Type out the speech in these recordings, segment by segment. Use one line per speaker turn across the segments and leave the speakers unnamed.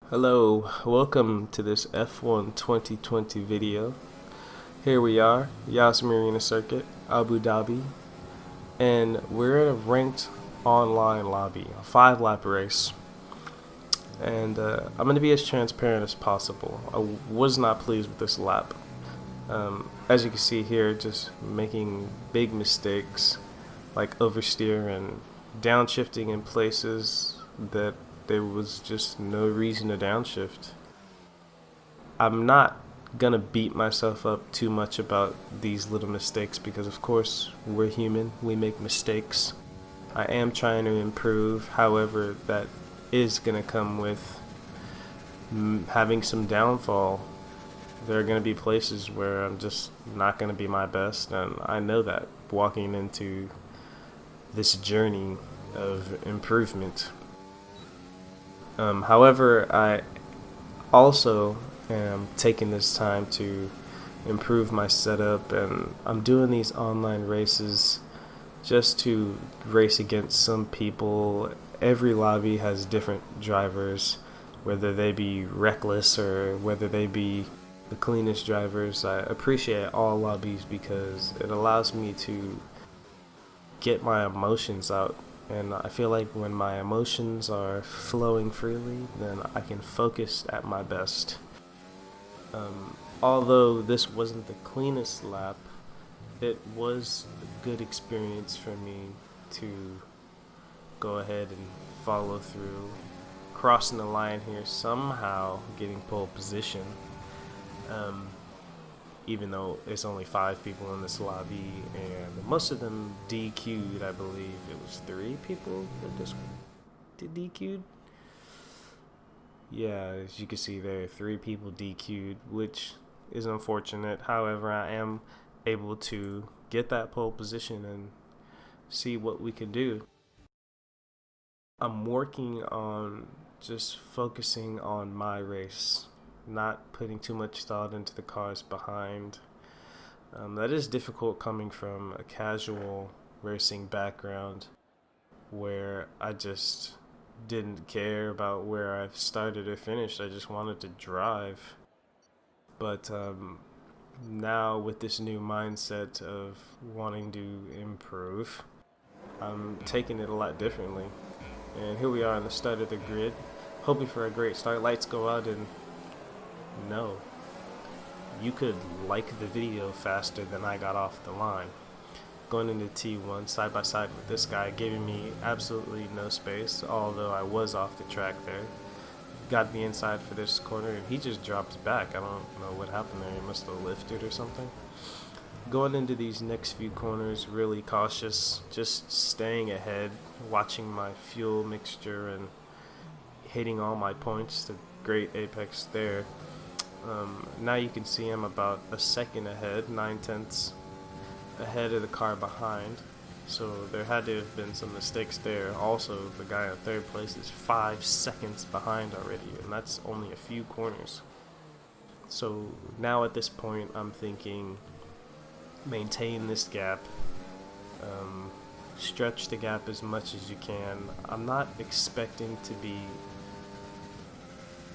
Hello, welcome to this F1 2020 video. Here we are, Yas Marina Circuit, Abu Dhabi, and we're in a ranked online lobby, a 5-lap race. And I'm going to be as transparent as possible. I was not pleased with this lap. As you can see here, just making big mistakes like oversteer and downshifting in places that there was just no reason to downshift. I'm not gonna beat myself up too much about these little mistakes because of course we're human, we make mistakes. I am trying to improve, however that is gonna come with having some downfall. There are gonna be places where I'm just not gonna be my best, and I know that walking into this journey of improvement. However, I also am taking this time to improve my setup, and I'm doing these online races just to race against some people. Every lobby has different drivers, whether they be reckless or whether they be the cleanest drivers. I appreciate all lobbies because it allows me to get my emotions out. And I feel like when my emotions are flowing freely, then I can focus at my best. Although this wasn't the cleanest lap, it was a good experience for me to go ahead and follow through, crossing the line here, somehow getting pole position. Even though it's only 5 people in this lobby, and most of them DQ'd, I believe. It was 3 people that just did DQ'd. Yeah, as you can see there, 3 people DQ'd, which is unfortunate. However, I am able to get that pole position and see what we can do. I'm working on just focusing on my race, not putting too much thought into the cars behind. That is difficult coming from a casual racing background where I just didn't care about where I started or finished. I just wanted to drive. But now with this new mindset of wanting to improve, I'm taking it a lot differently. And here we are on the start of the grid, hoping for a great start. Lights go out and no, you could like the video faster than I got off the line. Going into T1 side by side with this guy, giving me absolutely no space, although I was off the track there. Got the inside for this corner and he just dropped back. I don't know what happened there. He must have lifted or something. Going into these next few corners, really cautious, just staying ahead, watching my fuel mixture and hitting all my points. The great apex there. Now you can see I'm about a second ahead, 9/10 ahead of the car behind. So there had to have been some mistakes there. Also, the guy in 3rd place is 5 seconds behind already, and that's only a few corners. So now at this point, I'm thinking, maintain this gap, stretch the gap as much as you can. I'm not expecting to be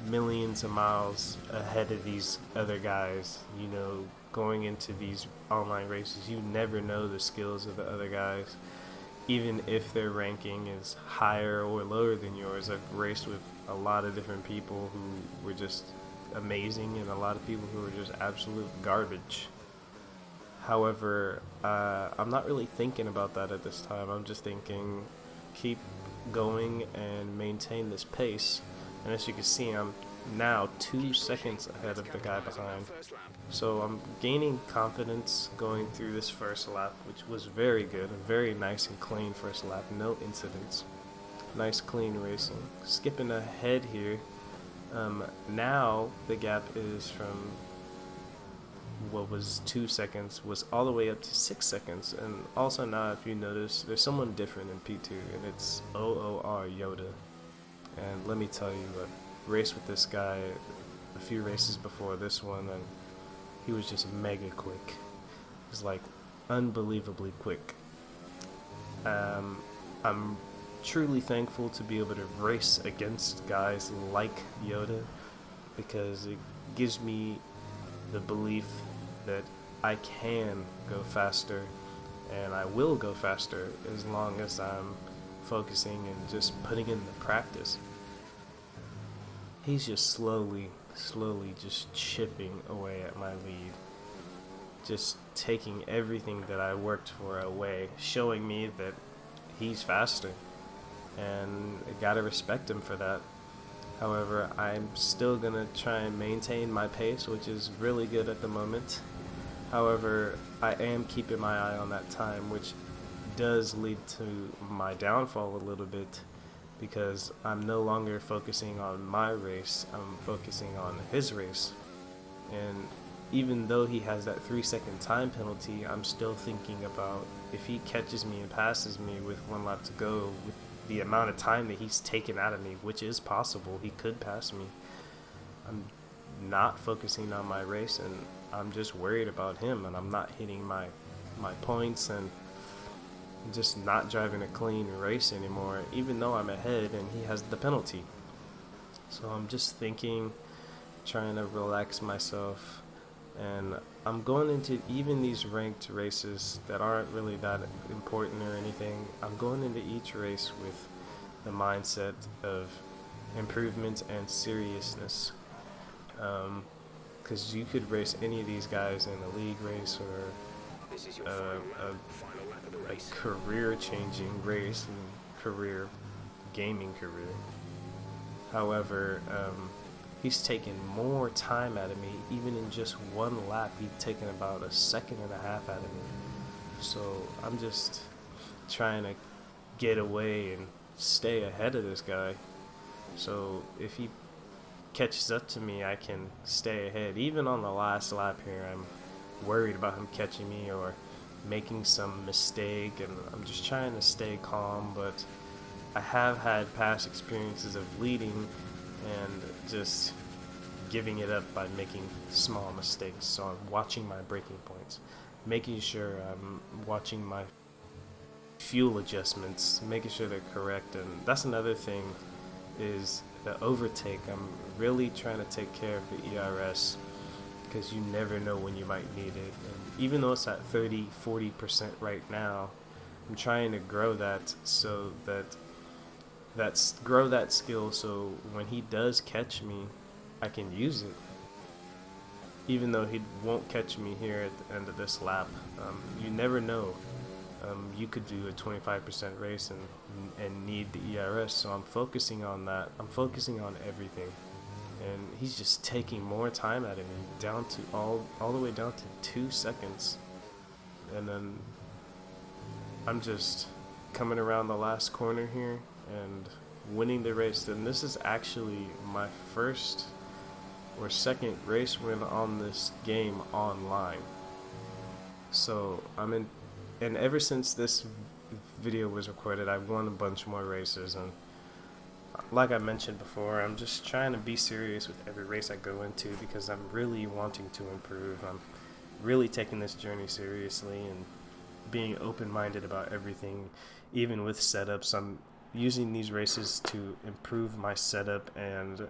millions of miles ahead of these other guys. You know, going into these online races, you never know the skills of the other guys, even if their ranking is higher or lower than yours. I've raced with a lot of different people who were just amazing and a lot of people who were just absolute garbage. However, I'm not really thinking about that at this time. I'm just thinking, keep going and maintain this pace. And as you can see, I'm now 2 seconds ahead of the guy behind. So I'm gaining confidence going through this first lap, which was very good. A very nice and clean first lap, no incidents. Nice clean racing. Skipping ahead here. Now the gap is from what was 2 seconds was all the way up to 6 seconds. And also now, if you notice, there's someone different in P2, and it's OOR Yoda. And let me tell you, I raced with this guy a few races before this one, and he was just mega quick. He was like unbelievably quick. I'm truly thankful to be able to race against guys like Yoda, because it gives me the belief that I can go faster, and I will go faster as long as I'm focusing and just putting in the practice. He's just slowly just chipping away at my lead, just taking everything that I worked for away, showing me that he's faster, and I gotta respect him for that. However, I'm still gonna try and maintain my pace, which is really good at the moment. However, I am keeping my eye on that time, which does lead to my downfall a little bit, because I'm no longer focusing on my race, I'm focusing on his race. And even though he has that 3-second time penalty, I'm still thinking about if he catches me and passes me with 1 lap to go, with the amount of time that he's taken out of me, which is possible, he could pass me. I'm not focusing on my race, and I'm just worried about him, and I'm not hitting my points, and just not driving a clean race anymore, even though I'm ahead and he has the penalty. So I'm just thinking, trying to relax myself, and I'm going into even these ranked races that aren't really that important or anything. I'm going into each race with the mindset of improvement and seriousness, because you could race any of these guys in a league race or a career-changing race and gaming career. However, he's taken more time out of me. Even in just 1 lap, he's taken about 1.5 seconds out of me. So I'm just trying to get away and stay ahead of this guy. So if he catches up to me, I can stay ahead. Even on the last lap here, I'm worried about him catching me or making some mistake, and I'm just trying to stay calm. But I have had past experiences of leading and just giving it up by making small mistakes. So I'm watching my braking points, making sure I'm watching my fuel adjustments, making sure they're correct. And that's another thing, is the overtake. I'm really trying to take care of the ERS, because you never know when you might need it. And even though it's at 30-40% right now, I'm trying to grow that, so grow that skill, so when he does catch me, I can use it. Even though he won't catch me here at the end of this lap, you never know. You could do a 25% race and need the ERS, so I'm focusing on that. I'm focusing on everything, and he's just taking more time out of me, down to all the way down to 2 seconds. And then I'm just coming around the last corner here and winning the race. And this is actually my first or second race win on this game online. So I'm in, and ever since this video was recorded, I've won a bunch more races. And like I mentioned before, I'm just trying to be serious with every race I go into, because I'm really wanting to improve. I'm really taking this journey seriously and being open-minded about everything, even with setups. I'm using these races to improve my setup and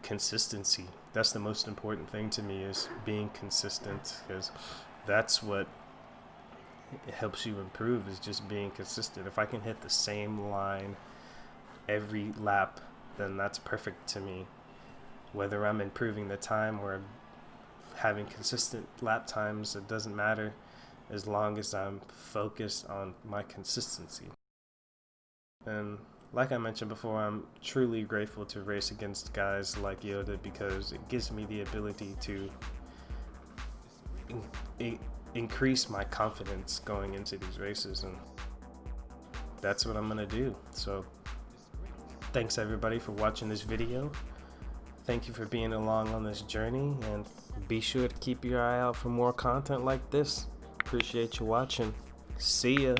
consistency. That's the most important thing to me, is being consistent, because that's what helps you improve, is just being consistent. If I can hit the same line every lap, then that's perfect to me. Whether I'm improving the time or having consistent lap times, it doesn't matter, as long as I'm focused on my consistency. And like I mentioned before, I'm truly grateful to race against guys like Yoda, because it gives me the ability to increase my confidence going into these races, and that's what I'm gonna do. So thanks everybody for watching this video. Thank you for being along on this journey, and be sure to keep your eye out for more content like this. Appreciate you watching. See ya.